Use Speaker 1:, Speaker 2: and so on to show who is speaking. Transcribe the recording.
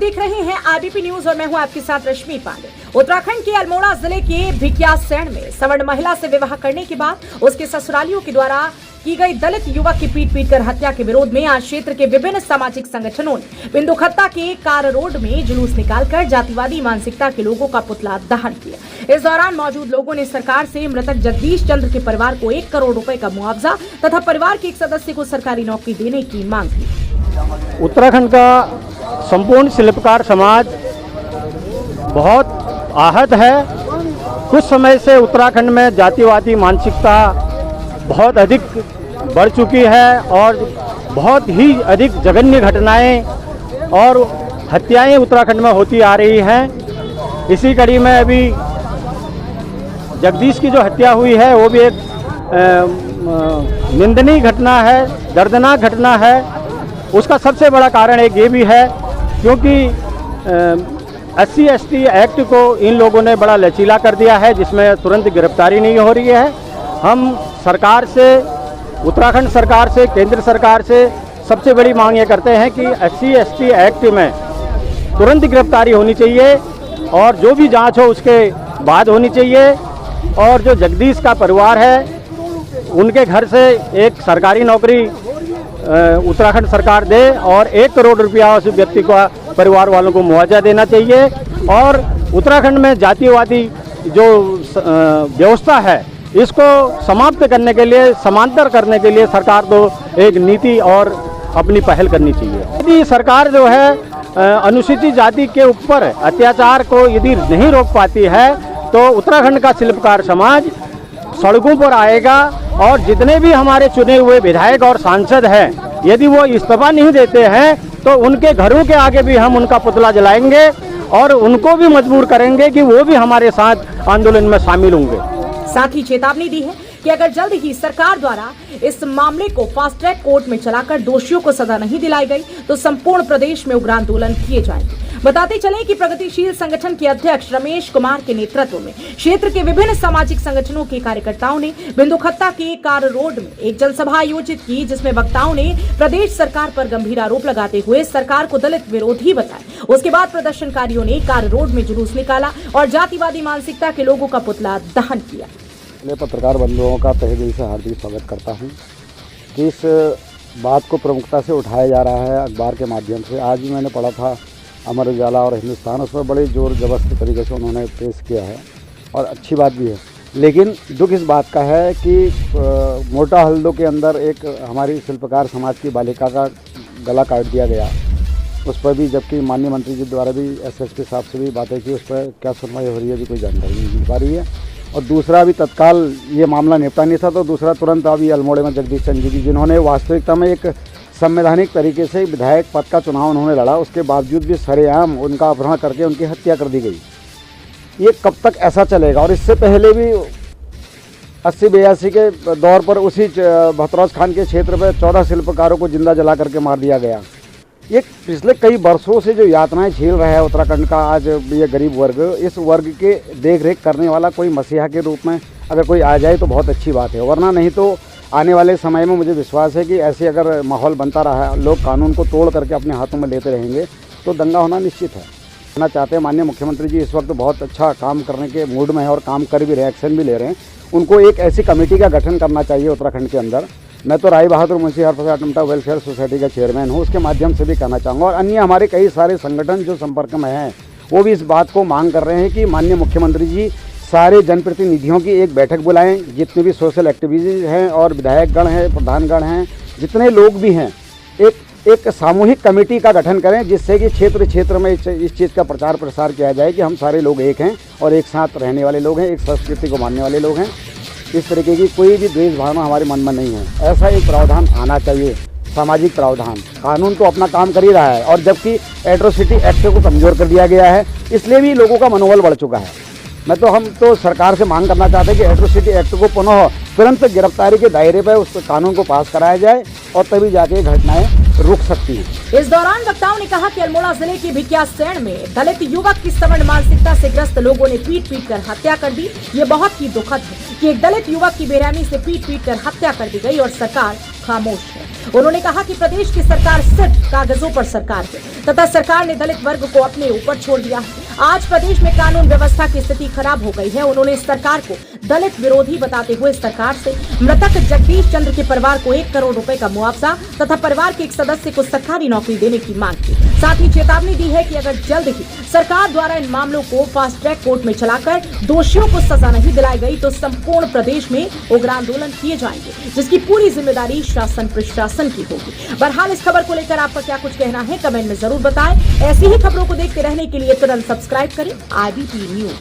Speaker 1: देख रहे हैं आरबीपी न्यूज और मैं हूं आपके साथ रश्मि पांडे। उत्तराखंड के अल्मोड़ा जिले के भिकियासैंण में सवर्ण महिला से विवाह करने के बाद उसके ससुरालियों के द्वारा की गई दलित युवक की पीट कर हत्या के विरोध में आज क्षेत्र के विभिन्न सामाजिक संगठनों ने बिंदुखत्ता के कार रोड में जुलूस निकालकर जातिवादी मानसिकता के लोगों का पुतला दहन किया। इस दौरान मौजूद लोगों ने सरकार से मृतक जगदीश चंद्र के परिवार को 1 करोड़ रुपए का मुआवजा तथा परिवार के एक सदस्य को सरकारी नौकरी देने की मांग की।
Speaker 2: उत्तराखंड का संपूर्ण शिल्पकार समाज बहुत आहत है। कुछ समय से उत्तराखंड में जातिवादी मानसिकता बहुत अधिक बढ़ चुकी है और बहुत ही अधिक जघन्य घटनाएं और हत्याएं उत्तराखंड में होती आ रही हैं। इसी कड़ी में अभी जगदीश की जो हत्या हुई है वो भी एक निंदनीय घटना है, दर्दनाक घटना है। उसका सबसे बड़ा कारण एक ये भी है क्योंकि SC/ST एक्ट को इन लोगों ने बड़ा लचीला कर दिया है, जिसमें तुरंत गिरफ्तारी नहीं हो रही है। हम सरकार से, उत्तराखंड सरकार से, केंद्र सरकार से सबसे बड़ी मांग ये करते हैं कि SC/ST एक्ट में तुरंत गिरफ्तारी होनी चाहिए और जो भी जांच हो उसके बाद होनी चाहिए। और जो जगदीश का परिवार है उनके घर से एक सरकारी नौकरी उत्तराखंड सरकार दे और 1 करोड़ रुपया उस व्यक्ति को परिवार वालों को मुआवजा देना चाहिए। और उत्तराखंड में जातिवादी जो व्यवस्था है इसको समाप्त करने के लिए, समांतर करने के लिए सरकार को एक नीति और अपनी पहल करनी चाहिए। यदि सरकार जो है अनुसूचित जाति के ऊपर अत्याचार को यदि नहीं रोक पाती है तो उत्तराखंड का शिल्पकार समाज सड़कों पर आएगा और जितने भी हमारे चुने हुए विधायक और सांसद हैं यदि वो इस्तीफा नहीं देते हैं तो उनके घरों के आगे भी हम उनका पुतला जलाएंगे और उनको भी मजबूर करेंगे कि वो भी हमारे साथ आंदोलन में शामिल होंगे।
Speaker 1: साथ ही चेतावनी दी है कि अगर जल्द ही सरकार द्वारा इस मामले को फास्ट ट्रैक कोर्ट में चलाकर दोषियों को सजा नहीं दिलाई गई तो संपूर्ण प्रदेश में उग्र आंदोलन किए जाएंगे। बताते चले कि प्रगतिशील संगठन के अध्यक्ष रमेश कुमार के नेतृत्व में क्षेत्र के विभिन्न सामाजिक संगठनों के कार्यकर्ताओं ने बिंदुखत्ता के कार रोड में एक जनसभा आयोजित की, जिसमें वक्ताओं ने प्रदेश सरकार पर गंभीर आरोप लगाते हुए सरकार को दलित विरोधी बताया। उसके बाद प्रदर्शनकारियों ने कार रोड में जुलूस निकाला और जातिवादी मानसिकता के लोगों का पुतला दहन किया।
Speaker 3: मैं पत्रकार बंधुओं का तहे दिल से हार्दिक स्वागत करता हूं कि इस बात को प्रमुखता से उठाया जा रहा है अखबार के माध्यम से। आज भी मैंने पढ़ा था अमर उजाला और हिंदुस्तान, उसमें बड़े जोर जबरदस्त तरीके से उन्होंने पेश किया है और अच्छी बात भी है। लेकिन दुख इस बात का है कि मोटा हल्दो के अंदर एक हमारी शिल्पकार समाज की बालिका का गला काट दिया गया, उस पर भी, जबकि माननीय मंत्री जी द्वारा भी SSP साहब से भी बातें की, उस पर क्या सुनवाई हो रही है, कोई जानकारी नहीं मिल पा रही है। और दूसरा अभी तत्काल ये मामला निपटा नहीं था तो दूसरा तुरंत अभी अल्मोड़े में जगदीश चंद्र जी जिन्होंने वास्तविकता में एक संवैधानिक तरीके से विधायक पद का चुनाव उन्होंने लड़ा, उसके बावजूद भी सरेआम उनका अपहरण करके उनकी हत्या कर दी गई। ये कब तक ऐसा चलेगा? और इससे पहले भी 80-82 के दौर पर उसी भतरौज खान के क्षेत्र में 14 शिल्पकारों को जिंदा जला करके मार दिया गया। ये पिछले कई वर्षों से जो यातनाएं झेल रहा है उत्तराखंड का आज ये गरीब वर्ग, इस वर्ग के देख रेख करने वाला कोई मसीहा के रूप में अगर कोई आ जाए तो बहुत अच्छी बात है, वरना नहीं तो आने वाले समय में मुझे विश्वास है कि ऐसे अगर माहौल बनता रहा, लोग कानून को तोड़ करके अपने हाथों में लेते रहेंगे तो दंगा होना निश्चित है। कहना चाहते हैं माननीय मुख्यमंत्री जी इस वक्त बहुत अच्छा काम करने के मूड में है और काम कर भी रहे, एक्शन भी ले रहे हैं। उनको एक ऐसी कमेटी का गठन करना चाहिए उत्तराखंड के अंदर। मैं तो राय बहादुर मुंशी हरप्रसाद टमटा वेलफेयर सोसाइटी का चेयरमैन हूँ, उसके माध्यम से भी कहना चाहूँगा और अन्य हमारे कई सारे संगठन जो संपर्क में हैं वो भी इस बात को मांग कर रहे हैं कि माननीय मुख्यमंत्री जी सारे जनप्रतिनिधियों की एक बैठक बुलाएं, जितने भी सोशल एक्टिविटीज़ हैं और विधायकगण हैं, प्रधानगण हैं, जितने लोग भी हैं, एक सामूहिक कमेटी का गठन करें जिससे कि क्षेत्र क्षेत्र में इस चीज़ का प्रचार प्रसार किया जाए कि हम सारे लोग एक हैं और एक साथ रहने वाले लोग हैं, एक संस्कृति को मानने वाले लोग हैं। इस तरीके की कोई भी द्वेष भावना हमारे मन में नहीं है। ऐसा एक प्रावधान आना चाहिए, सामाजिक प्रावधान। कानून तो अपना काम कर ही रहा है और जबकि एट्रोसिटी एक्ट को कमज़ोर कर दिया गया है, इसलिए भी लोगों का मनोबल बढ़ चुका है। हम तो सरकार से मांग करना चाहते हैं कि एट्रोसिटी एक्ट को पुनः तुरंत गिरफ्तारी के दायरे पर उस कानून को पास कराया जाए और तभी जाके घटनाएं रुक सकती हैं।
Speaker 1: इस दौरान वक्ताओं ने कहा कि अल्मोड़ा जिले के भिकियासैंण में दलित युवक की सवर्ण मानसिकता से ग्रस्त लोगों ने पीट कर हत्या कर दी। ये बहुत ही दुखद है कि एक दलित युवक की बेरहमी से पीट कर हत्या कर दी गई और सरकार खामोश है। उन्होंने कहा कि प्रदेश की सरकार सिर्फ कागजों पर सरकार है तथा सरकार ने दलित वर्ग को अपने ऊपर छोड़ दिया है। आज प्रदेश में कानून व्यवस्था की स्थिति खराब हो गई है। उन्होंने इस सरकार को दलित विरोधी बताते हुए इस सरकार से मृतक जगदीश चंद्र के परिवार को 1 करोड़ रुपए का मुआवजा तथा परिवार के एक सदस्य को सरकारी नौकरी देने की मांग की। साथ ही चेतावनी दी है कि अगर जल्द ही सरकार द्वारा इन मामलों को फास्ट ट्रैक कोर्ट में चलाकर दोषियों को सजा नहीं दिलाई गई तो संपूर्ण प्रदेश में उग्र आंदोलन किए जाएंगे, जिसकी पूरी जिम्मेदारी शासन प्रशासन की होगी। बहरहाल इस खबर को लेकर आपका क्या कुछ कहना है कमेंट में जरूर बताएं। ऐसी ही खबरों को देखते रहने के लिए तुरंत सब्सक्राइब करें IBP न्यूज।